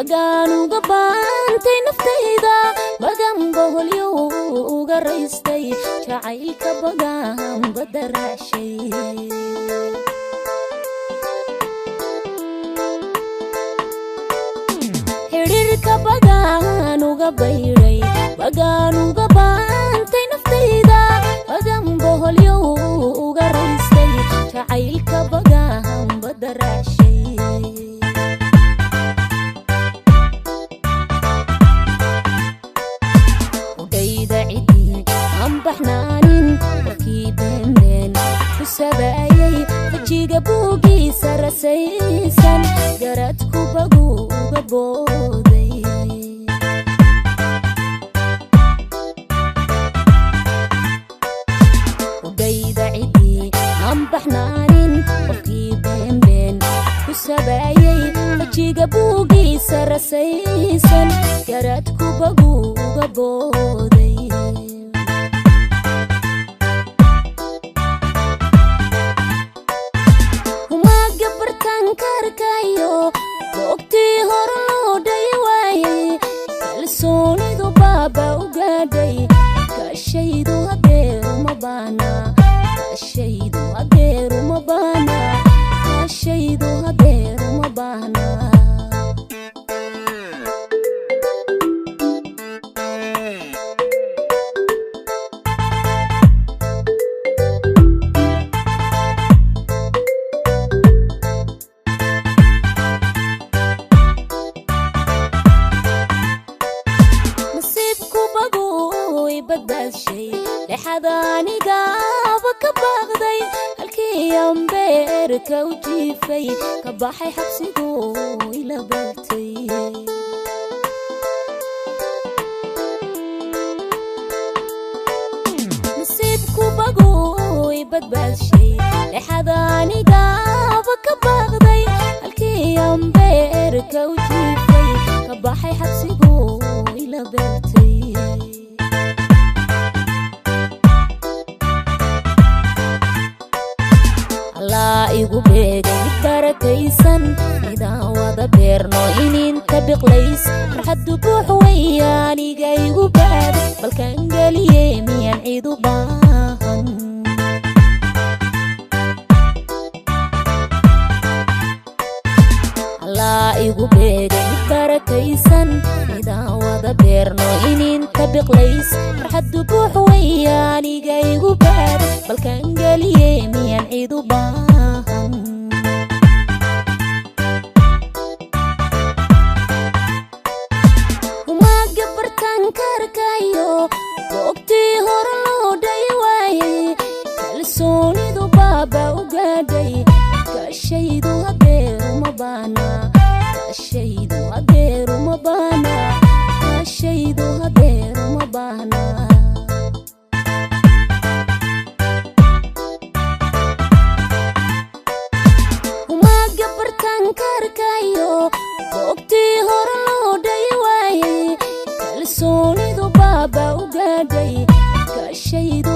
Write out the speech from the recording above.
Bagaanu gabantay naftayda bagan boholyo uga raystay jacaylka bagan badarashay xiriirka bagaanu gabayray bagaanu gabantay naftayda bagan boholyo uga raystay jacaylka bagan badarashay baxnaanin markii beenbeen ku sabaayay wajiga buugiisa rasaysan garadku bagu uga booday udayda cidii aan baxnaanin markii beenbeen ku sabaayay wajiga buugiisa rasaysan garadku bagu uga booday Arkaayo Boogtii Hore Loo dhayi waayay Kalsoonidu Baaba'a Gaadhay Kashaydu Hadeer Uma Baahna Kashaydu Hadeer Uma Baahna Kashaydu Hadeer Uma Baahna لحظانيga ka baaqday halkii ambeerka u jiifay ka baxay xabsigu ila bartay nasiibku bagu badbaashay lixadaaniga ka baaqday halkii ambeerka u jiifay ka baxay xabsigu ila bartay igu beegay barakaysan idaan wada beerno ininta biqlays farxaddu buux weeyaan iga igu baad balkan galiyey miyaan cid u baahan Allah igu beegay barakaysan idaan wada beerno ininta biqlays farxaddu buux weeyaan iga igu baad balkan galiyey miyaan cid u baahan Humaaga Bartan Ka Arkaayo Boogtii Hore Loo dhayi waayay Kalsoonidu Baaba'a Gaadhay Kashaydu Hadeer Uma Baahna Kashaydu Hadeer Uma Baahna Kashaydu Hadeer Uma Baahna Humaaga Bartan Ka Arkaayo Boogtii Hore Loo dhayi waayay Kalsoonidu Baaba'a Gaadhay Kashaydu